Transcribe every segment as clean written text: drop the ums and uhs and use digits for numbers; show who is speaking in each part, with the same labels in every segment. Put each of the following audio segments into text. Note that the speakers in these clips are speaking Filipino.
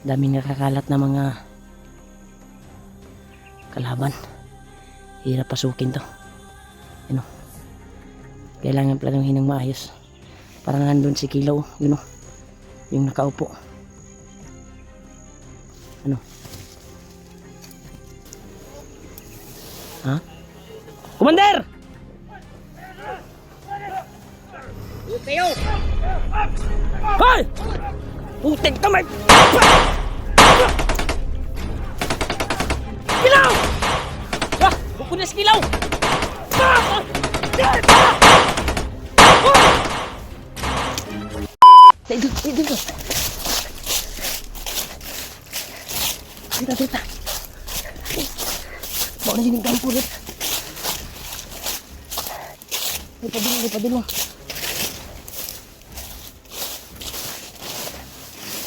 Speaker 1: Daming nakakalat na mga kalaban. Hirap pasukin to. Ano? Kailangan planuhin ng maayos. Parang nandun si Kilaw, yun o. Yung nakaupo. Ano? Ha? Commander! Kayo! Hoy! Puting kamay! Kilaw! Ah! Bukunin si Kilaw! Dito. Dito. Mau na yun yung kampo ulit. Lipadilong.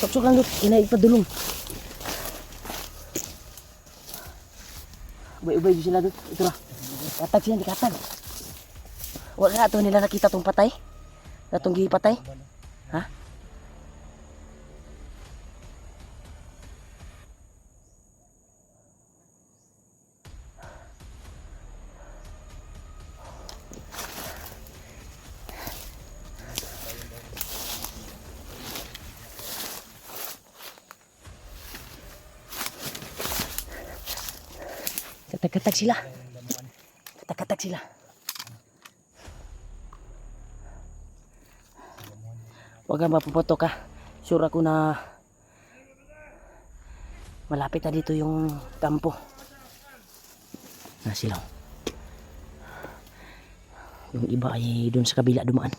Speaker 1: Sok lang dito. Ipadulong. Ubay sila dito. Ito lah. Katag sila, dikatag. Wala na ito nila nakita itong patay. Itong gipatay. Ha? Katag sila. Katag sila. Huwag kang mapuputok ka. Sure ako na malapit na dito yung kampo. Sila. Yung iba ay doon sa kabila dumaan.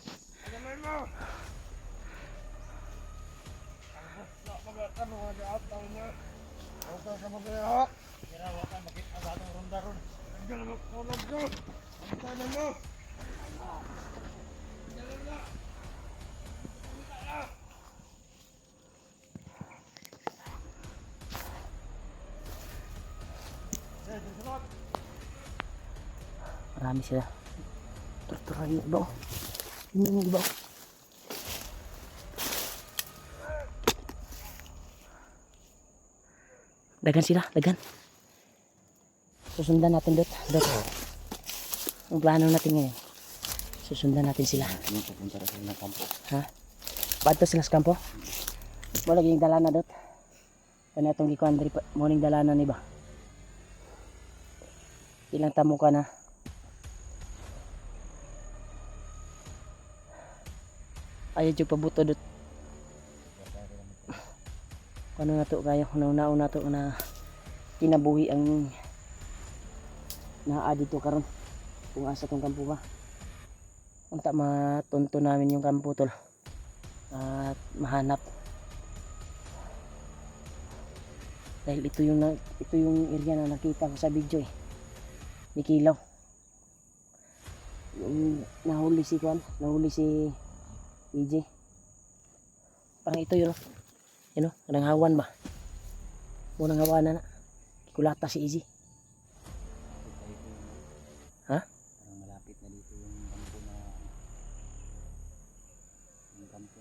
Speaker 1: Marami sila. Turturan yung iba. Yung iba. Dagan sila, dagan. Susundan natin dot. Ang plano natin ngayon. Susundan natin sila. Ha? Paano sila sa kampo? Wala yung dalana dot. Kanya itong gikuandri morning dalana ni ba? Ilang tamo ka na? Ayaw dyan pabuto dot. Ano na to kayo? Nauna to na kinabuhi ang naa dito karon. Kung asa tong kampo ba? Unta matunto namin yung kampo tol. At mahanap. Dahil ito yung area na nakita ko sa video eh. Ni Kilaw. Yung nahuli si PJ. Parang ito yun. Ano? Nanghawan ba? Munang hawanan na. Kulata si Easy. Ha?
Speaker 2: Parang malapit na dito yung kampo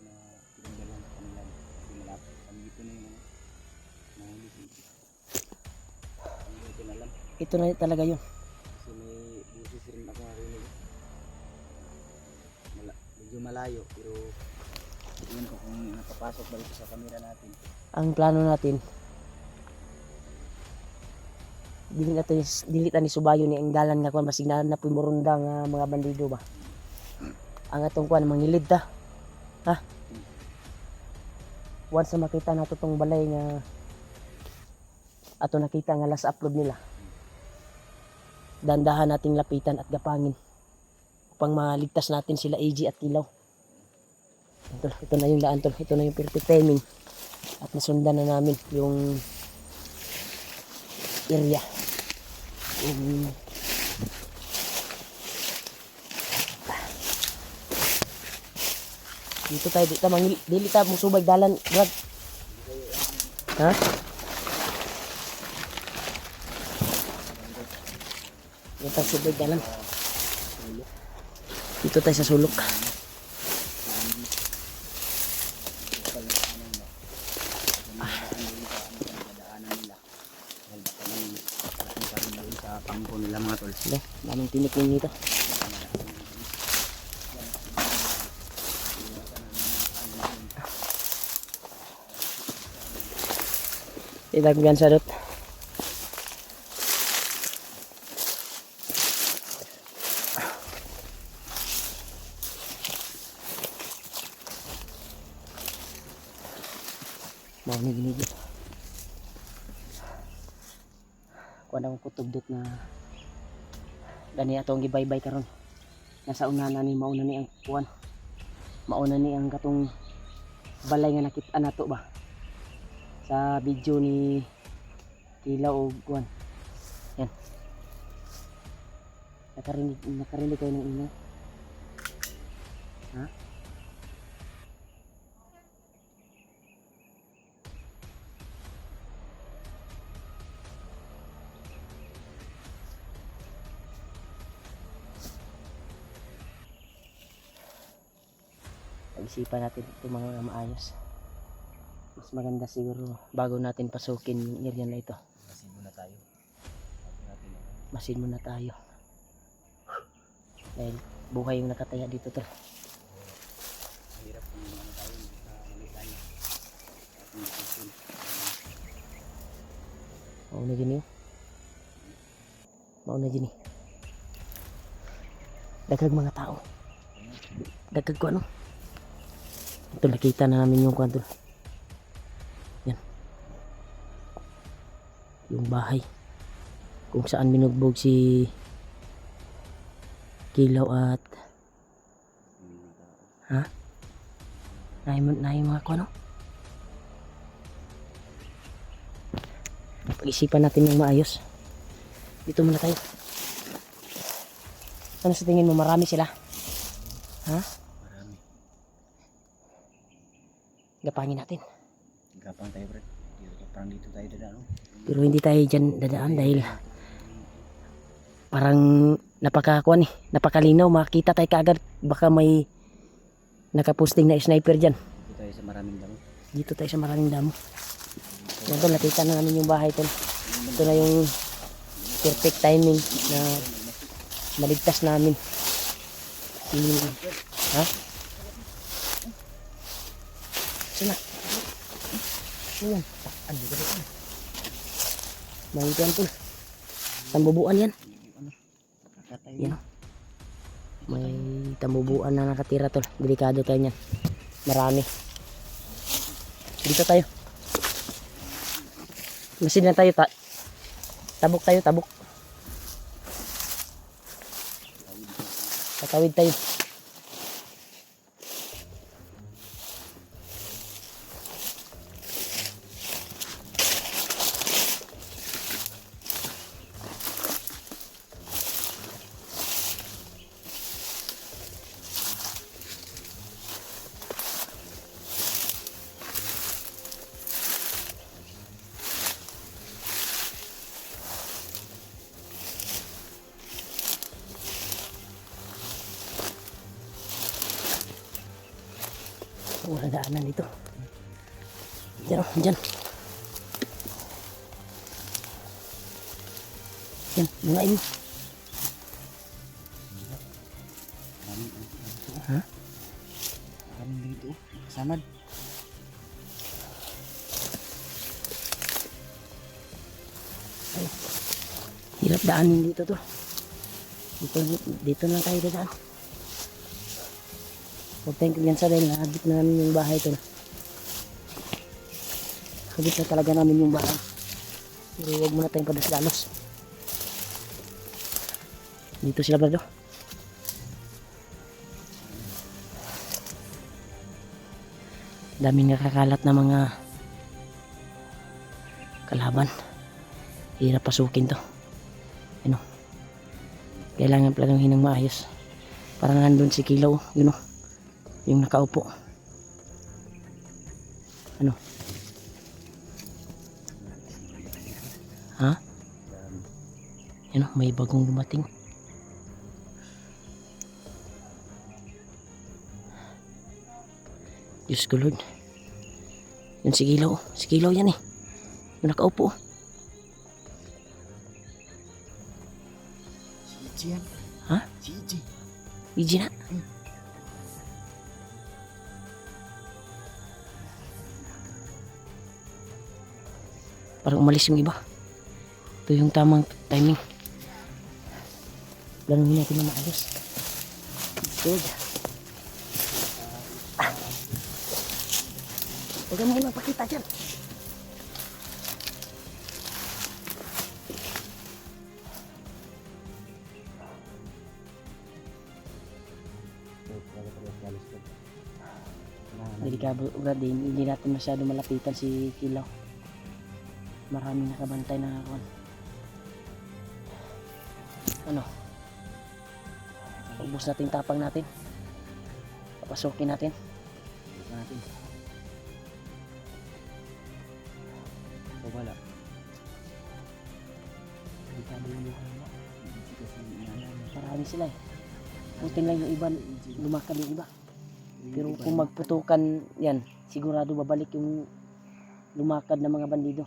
Speaker 2: na pinanggalan sa kanila. Kasi malapit. Kami dito na yung nahuli si Easy. Hindi natin alam.
Speaker 1: Ito na talaga yun.
Speaker 2: Kasi may busis rin ako narinig. Medyo malayo pero tingnan ko kung nakapasok ba ito sa camera natin.
Speaker 1: Ang plano natin dili ta ni subayo ni ang dalan nga kuan basig na pumurunda nga mga bandido ba. Ang atong kuan mangilid ta. Ha? Once na makita nato tong balay nga ato nakita nga last upload nila. Dandahan nating lapitan at gapangin upang maligtas natin sila AG at Kilaw. Ito na yung daan tol. Ito na yung perfect timing. At nasundan na namin yung area. Dito tayo, dili ta musubay dalan, Brad. Ha? Dito tayo subay dalan. Dito tayo sa sulok. Ito, daming tinikin dito. Ilagyan sa dot. Mau ni gini dito. Kuha na akong kutob dot na gani atong gibaybay karon. Nasa una na ni mauna ni ang kuwan. Mauna ni ang katong balay nga nakita nato ba sa video ni Kilaw o kuwan. Yan. Nakarinig kayo ng ingay. Ha? Pag-isipan natin ito mga maayos. Mas maganda siguro bago natin pasukin yung area na ito.
Speaker 2: Masin muna tayo.
Speaker 1: Masin muna tayo. Dahil buhay yung nakataya dito tol.
Speaker 2: Hirap kung ano tayo sa mali tayo.
Speaker 1: Mauna gini. Mauna gini. Dagag mga tao. Dagag ko ano. Ito nakita na namin yung kwanto. Yan. Yung bahay. Kung saan binugbog si Kilaw at ha? Nahin mga ko ano? Pag-isipan natin yung maayos. Dito muna tayo. Ano sa tingin mo? Marami sila? Ha?
Speaker 2: Marami.
Speaker 1: Gapangin natin.
Speaker 2: Gapang tayo bro. Parang dito tayo dadaan.
Speaker 1: Pero hindi tayo dyan dadaan dahil parang napakakuan eh. Napakalinaw. Makita tayo kaagad. Baka may nakaposting na sniper dyan.
Speaker 2: Dito tayo sa maraming damo.
Speaker 1: Dito tayo sa maraming damo. Yan tol, nakita na namin yung bahay tol. Ito na yung perfect timing na maligtas namin. Ha? Sina? Ayan. Ano ba ito? May ito yan tol. Tambubuan yan. Yan o. May tambubuan na nakatira tol. Delikado tayo niyan. Marami. Dito tayo. Masin na tayo. Tabok tayo, tabok. Tatawid tayo. Wala daanan dito. Diyan o, diyan. Yan, mga ini. Ha?
Speaker 2: Maraming dito. Samad.
Speaker 1: Hirap daanin dito to. Dito na tayo dadaan. Huwag tayong kumyansa dahil nahagit na namin yung bahay to. Hagit na talaga namin yung bahay. Pero huwag muna tayong padas-dalos. Dito sila brado. Daming nakakalat na mga kalaban. Hirap pasukin to. Ano? Kailangan palang hinang maayos. Parang nandun si Kilaw. Yun o. Yung nakaupo. Ano? Ha? Yan o, may bagong dumating. Diyos ko Lord. Yun si Kilaw. Si Kilaw yan eh. Yung nakaupo.
Speaker 2: Ichi yan.
Speaker 1: Ha?
Speaker 2: Si Ichi.
Speaker 1: EG na? Parang umalis yung iba. Ito yung tamang timing. Lanuhin natin na maayos. Good. Huwag mo muna pakita dyan. Delikado agad din. Hindi natin masyado malapitan si Kilaw. Maraming nakabantay na kawan. Ano? Ubus natin tapang natin. Papasokin natin.
Speaker 2: Ubus natin. O wala.
Speaker 1: Delikado yung buhay mo.
Speaker 2: Kasi inalan.
Speaker 1: Marami sila eh. Buti lang yung iba, lumakad yung iba. Pero kung magputukan yan, sigurado babalik yung lumakad na mga bandido.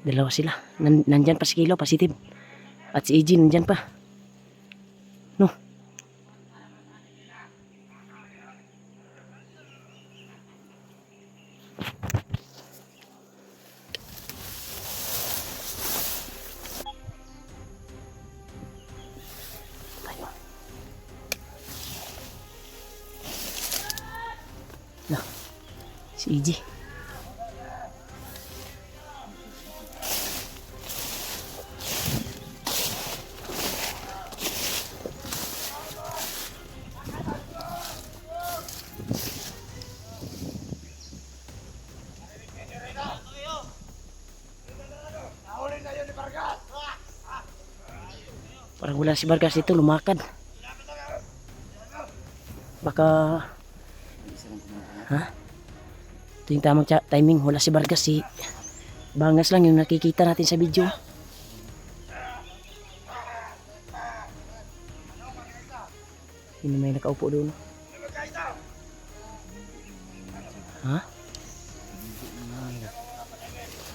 Speaker 1: Dalawa sila. Nandyan pa si Kilaw, positive. At si EG nandyan pa. No. Tayo. No. Si EG. Parang wala si Vargas dito, lumakad. Baka... Ha? Ito yung tamang timing, wala si Vargas, si Bangas lang yung nakikita natin sa video. Sino may nakaupo doon? Ha?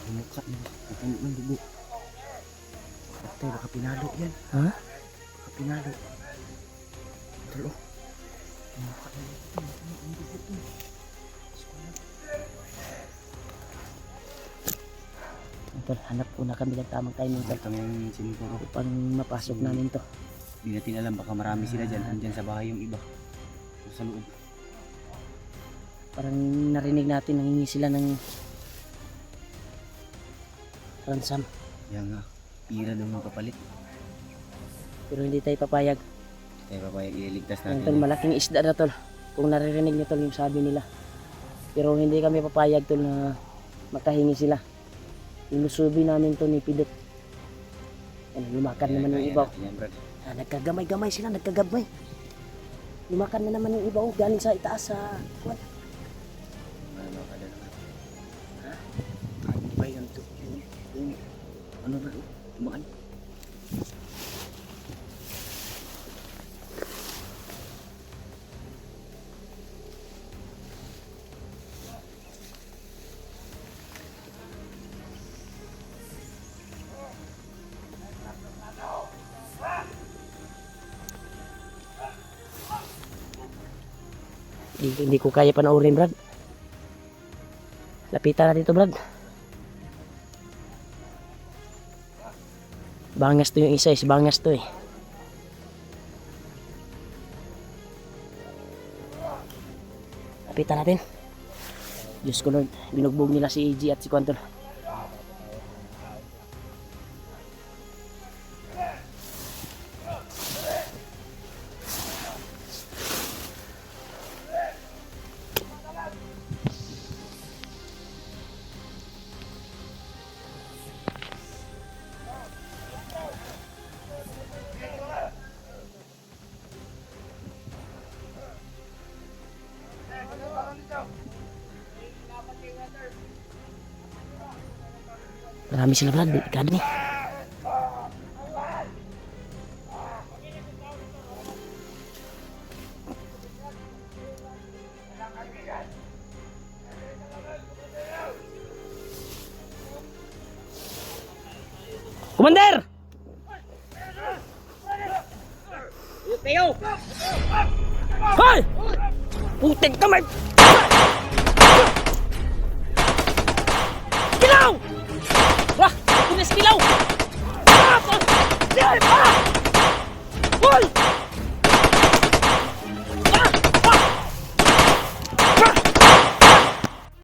Speaker 2: Mukha niya. Napuno ng dugo. Patay, baka pinalo yan.
Speaker 1: Ha?
Speaker 2: Baka pinalo. Talo. Mukha niya. Napuno ng dugo.
Speaker 1: Ito, hanap po na kami ng tamang timing
Speaker 2: Ito kami ang sinipuro.
Speaker 1: upang mapasok namin to.
Speaker 2: Hindi natin alam, baka marami sila dyan. Andyan sa bahay yung iba. Sa loob.
Speaker 1: Parang narinig natin nangingi sila ng ransom.
Speaker 2: Yan nga. Pira daw ng kapalit.
Speaker 1: Pero hindi tayo papayag.
Speaker 2: Kaya papayag ililigtas
Speaker 1: Yan
Speaker 2: natin.
Speaker 1: tol, malaking isda na tol. Kung naririnig nyo tol yung sabi nila. Pero hindi kami papayag tol na makahingi sila. Inusubi namin to ni Pidot. Yan, lumakad naman yung iba.
Speaker 2: Yan, brad.
Speaker 1: Ah, nagkagamay-gamay sila, nagkagabay. Lumakad na naman yung iba galing sa itaas sa kuwan.
Speaker 2: Ano ka na naman? Ha? Hindi ba yun to? Ano ba? Tumaan.
Speaker 1: Hindi ko kaya panoorin, Brad. Lapitan natin ito, Brad. Bangas to yung isa, si Bangas to eh. Lapitan natin. Diyos ko Lord, binugbog nila si EG at si Quanton. Marami sila Brad, ikan ni. Commander! Hoy! Putik ka may